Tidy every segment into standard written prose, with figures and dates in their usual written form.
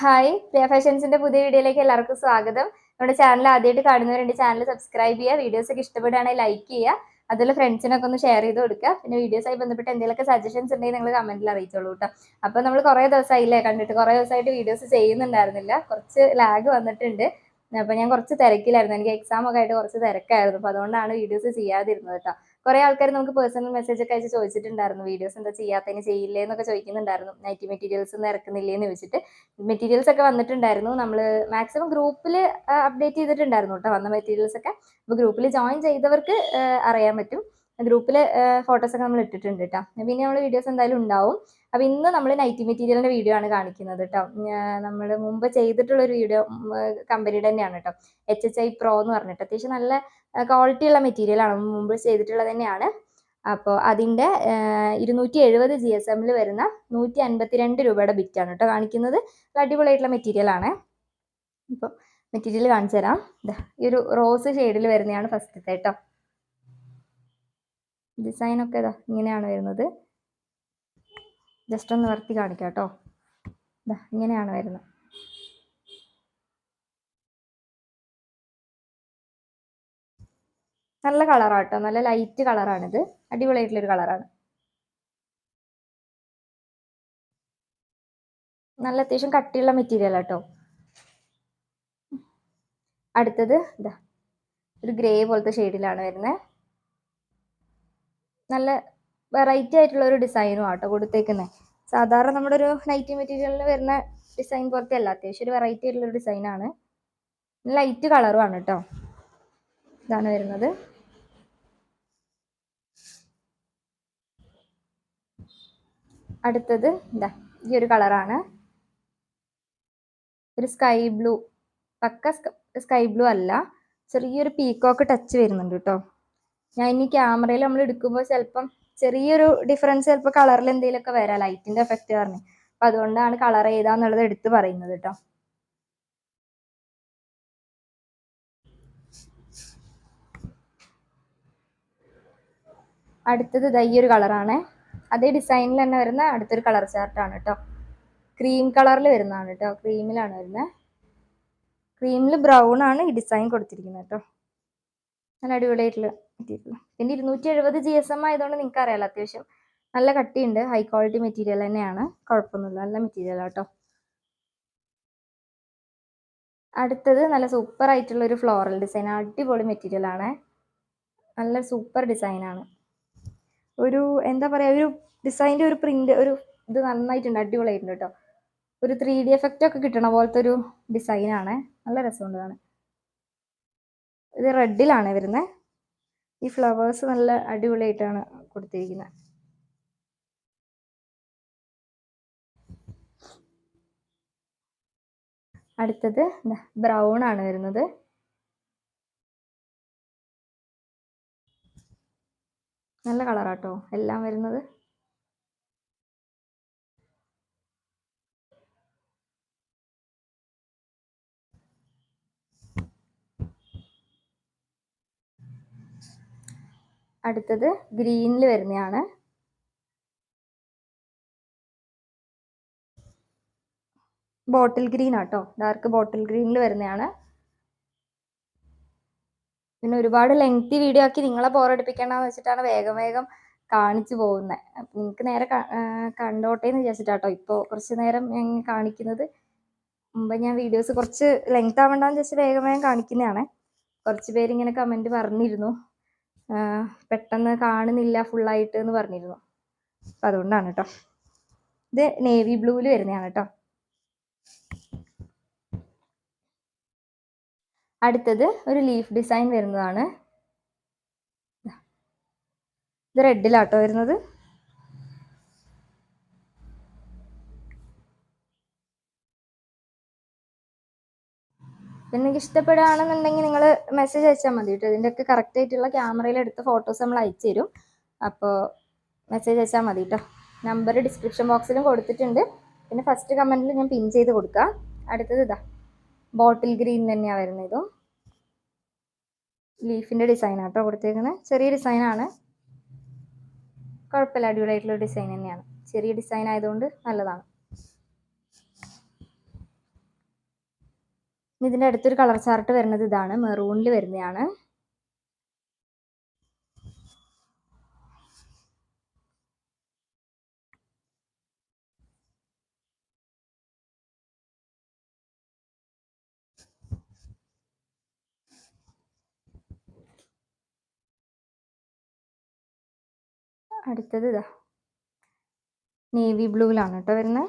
Hi പ്രിയ ഫാഷൻസിന്റെ പുതിയ വീഡിയോയിലേക്ക് എല്ലാവർക്കും സ്വാഗതം. നമ്മുടെ ചാനൽ ആദ്യമായിട്ട് കാണുന്നവരുണ്ട്, ചാനൽ സബ്സ്ക്രൈബ് ചെയ്യുക, വീഡിയോസ് ഒക്കെ ഇഷ്ടപ്പെടുകയാണെങ്കിൽ ലൈക്ക് ചെയ്യുക, അതുപോലെ ഫ്രണ്ട്സിനൊക്കെ ഒന്ന് ഷെയർ ചെയ്ത് കൊടുക്കുക. പിന്നെ വീഡിയോസായി ബന്ധപ്പെട്ട് എന്തെങ്കിലുമൊക്കെ സജഷൻസ് ഉണ്ടെങ്കിൽ നിങ്ങൾ കമന്റിൽ അറിയിച്ചോളൂ കേട്ടോ. അപ്പോൾ നമ്മൾ കുറേ ദിവസമായില്ലേ കണ്ടിട്ട്, കുറേ ദിവസമായിട്ട് വീഡിയോസ് ചെയ്യുന്നുണ്ടായിരുന്നില്ല, കുറച്ച് ലാഗ് വന്നിട്ടുണ്ട്. അപ്പോൾ ഞാൻ കുറച്ച് തിരക്കിലായിരുന്നു, എനിക്ക് എക്സാം ഒക്കെ ആയിട്ട് കുറച്ച് തിരക്കായിരുന്നു. അപ്പോൾ അതുകൊണ്ടാണ് വീഡിയോസ് ചെയ്യാതിരുന്നത് കേട്ടോ. കുറേ ആൾക്കാർ നമുക്ക് പേഴ്സണൽ മെസ്സേജ് ഒക്കെ അയച്ച് ചോദിച്ചിട്ടുണ്ടായിരുന്നു, വീഡിയോസ് എന്താ ചെയ്യാത്തതിന്, ചെയ്യില്ലേ എന്നൊക്കെ ചോദിക്കുന്നുണ്ടായിരുന്നു. നൈറ്റി മെറ്റീരിയൽസ് ഒന്നും ഇറക്കുന്നില്ലേ എന്ന് ചോദിച്ചിട്ട്. മെറ്റീരിയൽസ് ഒക്കെ വന്നിട്ടുണ്ടായിരുന്നു, നമ്മൾ മാക്സിമം ഗ്രൂപ്പിൽ അപ്ഡേറ്റ് ചെയ്തിട്ടുണ്ടായിരുന്നു കേട്ടോ വന്ന മെറ്റീരിയൽസ് ഒക്കെ. അപ്പോൾ ഗ്രൂപ്പിൽ ജോയിൻ ചെയ്തവർക്ക് അറിയാൻ പറ്റും. ഗ്രൂപ്പിൽ ഫോട്ടോസൊക്കെ നമ്മൾ ഇട്ടിട്ടുണ്ട് കേട്ടോ. പിന്നെ നമ്മൾ വീഡിയോസ് എന്തായാലും ഉണ്ടാവും. അപ്പോൾ ഇന്ന് നമ്മൾ നൈറ്റി മെറ്റീരിയലിൻ്റെ വീഡിയോ ആണ് കാണിക്കുന്നത് കേട്ടോ. നമ്മൾ മുമ്പ് ചെയ്തിട്ടുള്ളൊരു വീഡിയോ കമ്പനിയുടെ തന്നെയാണ് കേട്ടോ. HHI Pro എന്ന് പറഞ്ഞിട്ട് അത്യാവശ്യം നല്ല ക്വാളിറ്റി ഉള്ള മെറ്റീരിയലാണ്, മുമ്പ് ചെയ്തിട്ടുള്ളത് തന്നെയാണ്. അപ്പോൾ അതിൻ്റെ 270 GSM വരുന്ന 152 രൂപയുടെ ബിറ്റാണ് കേട്ടോ കാണിക്കുന്നത്. അടിപൊളിയായിട്ടുള്ള മെറ്റീരിയൽ ആണ്. ഇപ്പോൾ മെറ്റീരിയൽ കാണിച്ചു തരാം. ഈ ഒരു റോസ് ഷെയ്ഡിൽ വരുന്നതാണ് ഫസ്റ്റത്തെ കേട്ടോ. ഡിസൈനൊക്കെ ഇങ്ങനെയാണ് വരുന്നത്. ജസ്റ്റ് ഒന്ന് വർത്തി കാണിക്കാം കേട്ടോ. ഇങ്ങനെയാണ് വരുന്നത്. നല്ല കളറാണ് കേട്ടോ, നല്ല ലൈറ്റ് കളറാണിത്, അടിപൊളിയായിട്ടുള്ളൊരു കളറാണ്. നല്ല അത്യാവശ്യം കട്ടിയുള്ള മെറ്റീരിയൽ കേട്ടോ. അടുത്തത് ഒരു ഗ്രേ പോലത്തെ ഷെയ്ഡിലാണ് വരുന്നത്. നല്ല വെറൈറ്റി ആയിട്ടുള്ള ഒരു ഡിസൈനും ആട്ടോ കൊടുത്തേക്കുന്നത്. സാധാരണ നമ്മുടെ ഒരു നൈറ്റി മെറ്റീരിയലിന് വരുന്ന ഡിസൈൻ പോലത്തെ അല്ല, അത്യാവശ്യം ഒരു വെറൈറ്റി ആയിട്ടുള്ള ഒരു ഡിസൈനാണ്. ലൈറ്റ് കളറുമാണ് കേട്ടോ. ഇതാണ് വരുന്നത്. അടുത്തത് ഈ ഒരു കളറാണ്, ഒരു സ്കൈ ബ്ലൂ, പക്ക സ്കൈ ബ്ലൂ അല്ല, ചെറിയൊരു പീക്കോക്ക് ടച്ച് വരുന്നുണ്ട് കേട്ടോ. ഞാൻ ഇനി ക്യാമറയിൽ നമ്മൾ എടുക്കുമ്പോൾ ചിലപ്പം ചെറിയൊരു ഡിഫറൻസ് ചിലപ്പോൾ കളറിൽ എന്തെങ്കിലുമൊക്കെ വരാം, ലൈറ്റിന്റെ എഫക്റ്റ് കാരണം. അപ്പം അതുകൊണ്ടാണ് കളർ ഏതാന്നുള്ളത് എടുത്ത് പറയുന്നത് കേട്ടോ. അടുത്തത് ഈ ഒരു കളറാണ്, അതേ ഡിസൈനിൽ തന്നെ വരുന്ന അടുത്തൊരു കളർ ചാർട്ടാണ് കേട്ടോ. ക്രീം കളറിൽ വരുന്നതാണ് കേട്ടോ, ക്രീമിലാണ് വരുന്നത്. ക്രീമിൽ ബ്രൗൺ ആണ് ഈ ഡിസൈൻ കൊടുത്തിരിക്കുന്നത് കേട്ടോ. നല്ല അടിപൊളിയായിട്ടുള്ള മെറ്റീരിയൽ. പിന്നെ 270 GSM ആയതുകൊണ്ട് നിങ്ങൾക്ക് അറിയാലോ, അത്യാവശ്യം നല്ല കട്ടിയുണ്ട്, ഹൈ ക്വാളിറ്റി മെറ്റീരിയൽ തന്നെയാണ്, കുഴപ്പമൊന്നുമില്ല, നല്ല മെറ്റീരിയൽ കേട്ടോ. അടുത്തത് നല്ല സൂപ്പർ ആയിട്ടുള്ള ഒരു ഫ്ലോറൽ ഡിസൈൻ, അടിപൊളി മെറ്റീരിയൽ ആണ്, നല്ല സൂപ്പർ ഡിസൈനാണ്. ഒരു എന്താ പറയുക, ഒരു ഡിസൈൻ്റെ ഒരു പ്രിന്റ്, ഒരു ഇത് നന്നായിട്ടുണ്ട്, അടിപൊളിയായിട്ടുണ്ട് കേട്ടോ. ഒരു 3D എഫക്റ്റ് ഒക്കെ കിട്ടണ പോലത്തെ ഒരു ഡിസൈനാണ്, നല്ല രസമുണ്ട് കാണാൻ. ഇത് റെഡിലാണ് വരുന്നത്. ഈ ഫ്ലവേഴ്സ് നല്ല അടിപൊളിയായിട്ടാണ് കൊടുത്തിരിക്കുന്നത്. അടുത്തത് ബ്രൗൺ ആണ് വരുന്നത്. നല്ല കളറാട്ടോ എല്ലാം വരുന്നത്. അടുത്തത് ഗ്രീനിൽ വരുന്നതാണ്. ബോട്ടിൽ ഗ്രീൻ ആട്ടോ, ഡാർക്ക് ബോട്ടിൽ ഗ്രീനിൽ വരുന്നതാണ്. പിന്നെ ഒരുപാട് ലെങ്തി വീഡിയോ ആക്കി നിങ്ങളെ ബോറടിപ്പിക്കണ്ടെന്ന് വെച്ചിട്ടാണ് വേഗം വേഗം കാണിച്ചു പോകുന്നത്. അപ്പം നിങ്ങൾക്ക് നേരെ കണ്ടോട്ടെ എന്ന് വിചാരിച്ചിട്ടാട്ടോ ഇപ്പോൾ കുറച്ച് നേരം ഞാൻ കാണിക്കുന്നത്. മുമ്പ് ഞാൻ വീഡിയോസ് കുറച്ച് ലെങ്ത് ആവണ്ടെന്ന് വെച്ച് വേഗം വേഗം കാണിക്കുന്നതാണ്. കുറച്ച് പേരിങ്ങനെ കമൻറ്റ് പറഞ്ഞിരുന്നു, പെട്ടെന്ന് കാണുന്നില്ല ഫുള്ളായിട്ട് എന്ന് പറഞ്ഞിരുന്നു. അപ്പം അതുകൊണ്ടാണ് കേട്ടോ. ഇത് നേവി ബ്ലൂവിൽ വരുന്നതാണ് കേട്ടോ. അടുത്തത് ഒരു ലീഫ് ഡിസൈൻ വരുന്നതാണ്. ഇത് റെഡിലാട്ടോ വരുന്നത്. പിന്നെ നിങ്ങൾക്ക് ഇഷ്ടപ്പെടുകയാണെന്നുണ്ടെങ്കിൽ നിങ്ങൾ മെസ്സേജ് അയച്ചാൽ മതി കേട്ടോ. ഇതിൻ്റെയൊക്കെ കറക്റ്റ് ആയിട്ടുള്ള ക്യാമറയിൽ എടുത്ത ഫോട്ടോസ് നമ്മൾ അയച്ചു തരും. അപ്പോൾ മെസ്സേജ് അയച്ചാൽ മതി കേട്ടോ. നമ്പർ ഡിസ്ക്രിപ്ഷൻ ബോക്സിലും കൊടുത്തിട്ടുണ്ട്, പിന്നെ ഫസ്റ്റ് കമൻറ്റിൽ ഞാൻ പിൻ ചെയ്ത് കൊടുക്കാം. അടുത്തത് ബോട്ടിൽ ഗ്രീൻ തന്നെയാണ് വരുന്നത്. ഇതും ലീഫിൻ്റെ ഡിസൈനാട്ടോ കൊടുത്തേക്കുന്നത്. ചെറിയ ഡിസൈനാണ്, കുഴപ്പമില്ല, അടിപൊളിയായിട്ടുള്ള ഡിസൈൻ തന്നെയാണ്. ചെറിയ ഡിസൈൻ ആയതുകൊണ്ട് നല്ലതാണ്. ഇതിൻ്റെ അടുത്തൊരു കളർ ചാർട്ട് വരുന്നത് ഇതാണ്, മെറൂണിൽ വരുന്നതാണ്. അടുത്തത് ഇതാ നേവി ബ്ലൂവിലാണ് കേട്ടോ വരുന്നത്.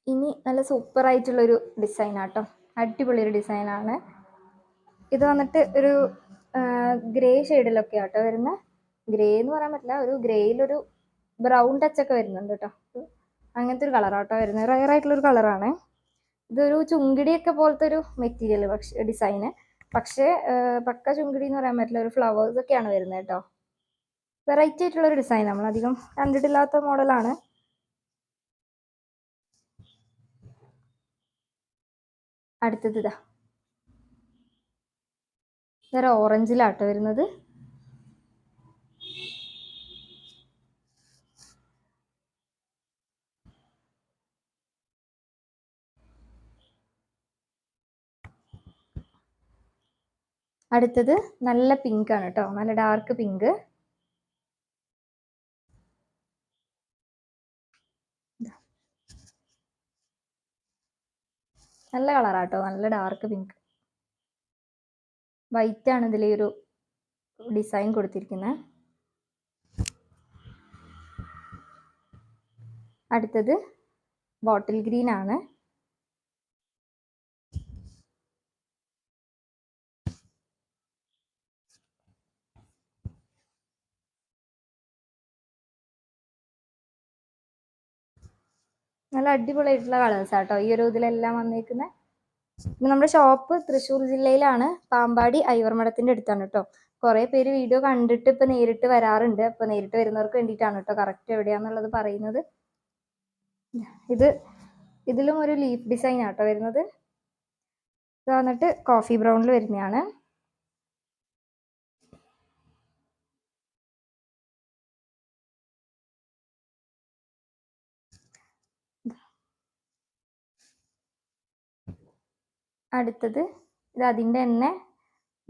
ഇനി നല്ല സൂപ്പർ ആയിട്ടുള്ളൊരു ഡിസൈനാട്ടോ, അടിപൊളി ഒരു ഡിസൈനാണ് ഇത്. വന്നിട്ട് ഒരു ഗ്രേ ഷെയ്ഡിലൊക്കെ ആട്ടോ വരുന്നത്. ഗ്രേ എന്ന് പറയാൻ പറ്റില്ല, ഒരു ഗ്രേയിലൊരു ബ്രൗൺ ടച്ച് ഒക്കെ വരുന്നുണ്ട് കേട്ടോ. അങ്ങനത്തെ ഒരു കളറാട്ടോ വരുന്നത്, റയർ ആയിട്ടുള്ളൊരു കളറാണ്. ഇതൊരു ചുങ്കിടിയൊക്കെ പോലത്തെ ഒരു മെറ്റീരിയൽ, പക്ഷേ ഡിസൈന് പക്ഷേ പക്ക ചുങ്കിടി എന്ന് പറയാൻ പറ്റില്ല, ഒരു ഫ്ലവേഴ്സ് ഒക്കെയാണ് വരുന്നത് കേട്ടോ. വെറൈറ്റി ആയിട്ടുള്ളൊരു ഡിസൈൻ, നമ്മളധികം കണ്ടിട്ടില്ലാത്ത മോഡലാണ്. അടുത്തത് ഇതാ ഇതൊരു ഓറഞ്ചിലാട്ടോ വരുന്നത്. അടുത്തത് നല്ല പിങ്ക് ആണ് കേട്ടോ, നല്ല ഡാർക്ക് പിങ്ക്. നല്ല കളറാട്ടോ, നല്ല ഡാർക്ക് പിങ്ക്. വൈറ്റ് ആണ് ഇതിൽ ഒരു ഡിസൈൻ കൊടുത്തിരിക്കുന്നത്. അടുത്തത് ബോട്ടിൽ ഗ്രീൻ ആണ്. നല്ല അടിപൊളിയായിട്ടുള്ള കളേഴ്സ് ആട്ടോ ഈ ഒരു ഇതിലെല്ലാം വന്നേക്കുന്നത്. നമ്മുടെ ഷോപ്പ് തൃശ്ശൂർ ജില്ലയിലാണ്, പാമ്പാടി ഐവർമഠത്തിന്റെ അടുത്താണ് കേട്ടോ. കുറേ പേര് വീഡിയോ കണ്ടിട്ട് ഇപ്പം നേരിട്ട് വരാറുണ്ട്. അപ്പോൾ നേരിട്ട് വരുന്നവർക്ക് വേണ്ടിയിട്ടാണ് കേട്ടോ കറക്റ്റ് എവിടെയാണെന്നുള്ളത് പറയുന്നത്. ഇതിലും ഒരു ലീഫ് ഡിസൈൻ ആട്ടോ വരുന്നത്. ഇത് വന്നിട്ട് കോഫി ബ്രൗണിൽ വരുന്നതാണ്. അടുത്തത് ഇത് അതിൻ്റെ തന്നെ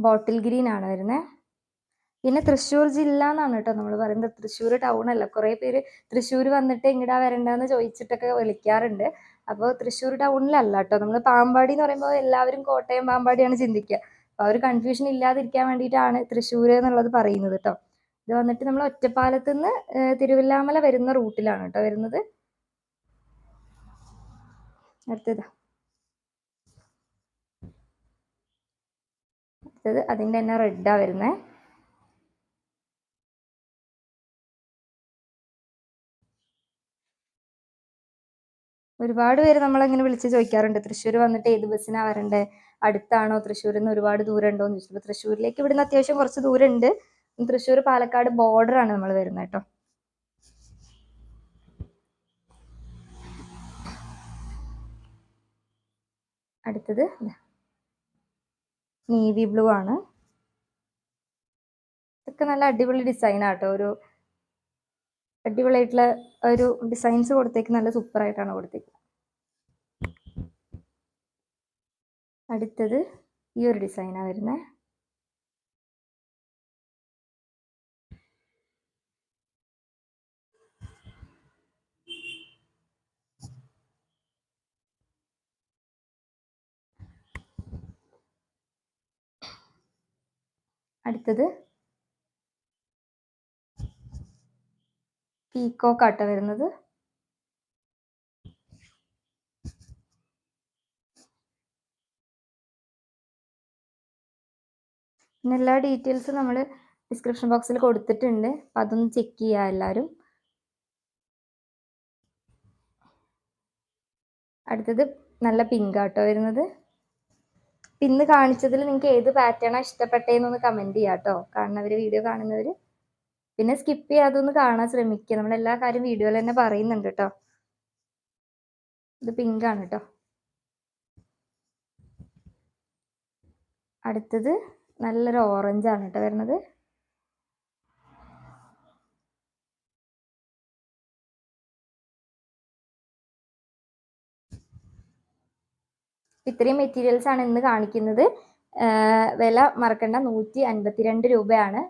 ബോട്ടിൽ ഗ്രീൻ ആണ് വരുന്നത്. പിന്നെ തൃശ്ശൂർ ജില്ല എന്നാണ് കേട്ടോ നമ്മൾ പറയുന്നത്, തൃശ്ശൂർ ടൗൺ അല്ല. കുറേ പേര് തൃശ്ശൂർ വന്നിട്ട് എങ്ങടാ വരണ്ടെന്ന് ചോദിച്ചിട്ടൊക്കെ വിളിക്കാറുണ്ട്. അപ്പോൾ തൃശ്ശൂർ ടൗണിലല്ല കേട്ടോ, നമ്മൾ പാമ്പാടി എന്ന് പറയുമ്പോൾ എല്ലാവരും കോട്ടയം പാമ്പാടിയാണ് ചിന്തിക്കുക. അപ്പോൾ ആ ഒരു കൺഫ്യൂഷൻ ഇല്ലാതിരിക്കാൻ വേണ്ടിയിട്ടാണ് തൃശ്ശൂർ എന്നുള്ളത് പറയുന്നത് കേട്ടോ. ഇത് വന്നിട്ട് നമ്മൾ ഒറ്റപ്പാലത്ത് നിന്ന് തിരുവല്ലാമല വരുന്ന റൂട്ടിലാണ് കേട്ടോ വരുന്നത്. അടുത്തത് അതിൻ്റെ തന്നെ റെഡാണ് വരുന്നത്. ഒരുപാട് പേര് നമ്മളങ്ങനെ വിളിച്ച് ചോദിക്കാറുണ്ട്, തൃശ്ശൂർ വന്നിട്ട് ഏത് ബസ്സിനാണ് വരണ്ടേ, അടുത്താണോ, തൃശ്ശൂരിൽ നിന്ന് ഒരുപാട് ദൂരം ഉണ്ടോ എന്ന് ചോദിച്ചപ്പോൾ തൃശ്ശൂരിലേക്ക് ഇവിടുന്ന് അത്യാവശ്യം കുറച്ച് ദൂരമുണ്ട്. തൃശ്ശൂർ പാലക്കാട് ബോർഡറാണ് നമ്മൾ വരുന്നത് കേട്ടോ. അടുത്തത് നേവി ബ്ലൂ ആണ്. ഇതൊക്കെ നല്ല അടിപൊളി ഡിസൈനാട്ടോ, ഒരു അടിപൊളിയായിട്ടുള്ള ഒരു ഡിസൈൻസ് കൊടുത്തേക്ക് നല്ല സൂപ്പറായിട്ടാണ് കൊടുത്തേക്കുന്നത്. അടുത്തത് ഈ ഒരു ഡിസൈനാണ് വരുന്നത്. അടുത്തത് പീക്കോക്ക് ആട്ടോ വരുന്നത്. പിന്നെ എല്ലാ ഡീറ്റെയിൽസും നമ്മൾ ഡിസ്ക്രിപ്ഷൻ ബോക്സിൽ കൊടുത്തിട്ടുണ്ട്, അപ്പം അതൊന്ന് ചെക്ക് ചെയ്യുക എല്ലാവരും. അടുത്തത് നല്ല പിങ്ക് ആട്ടോ വരുന്നത്. ഇന്ന് കാണിച്ചതിൽ നിങ്ങൾക്ക് ഏത് പാറ്റേണാണ് ഇഷ്ടപ്പെട്ടതെന്നൊന്ന് കമൻറ്റ് ചെയ്യാം കേട്ടോ, കാണുന്നവർ, വീഡിയോ കാണുന്നവർ. പിന്നെ സ്കിപ്പ് ചെയ്യാതെ ഒന്ന് കാണാൻ ശ്രമിക്കുക, നമ്മളെല്ലാ കാര്യം വീഡിയോയിൽ തന്നെ പറയുന്നുണ്ട് കേട്ടോ. ഇത് പിങ്ക് ആണ് കേട്ടോ. അടുത്തത് നല്ലൊരു ഓറഞ്ചാണ് കേട്ടോ വരുന്നത്. ഇത്രയും മെറ്റീരിയൽസ് ആണ് ഇന്ന് കാണിക്കുന്നത്. വില മറക്കണ്ട, 152 രൂപയാണ്.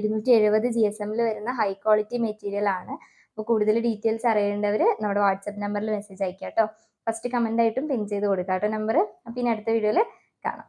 270 GSM വരുന്ന ഹൈ ക്വാളിറ്റി മെറ്റീരിയൽ ആണ്. അപ്പോൾ കൂടുതൽ ഡീറ്റെയിൽസ് അറിയേണ്ടവർ നമ്മുടെ വാട്സപ്പ് നമ്പറിൽ മെസ്സേജ് അയക്കാം കേട്ടോ. ഫസ്റ്റ് കമൻ്റ് ആയിട്ടും പിൻ ചെയ്ത് കൊടുക്കാം കേട്ടോ നമ്പർ. അപ്പോൾ ഇനി അടുത്ത വീഡിയോയിൽ കാണാം.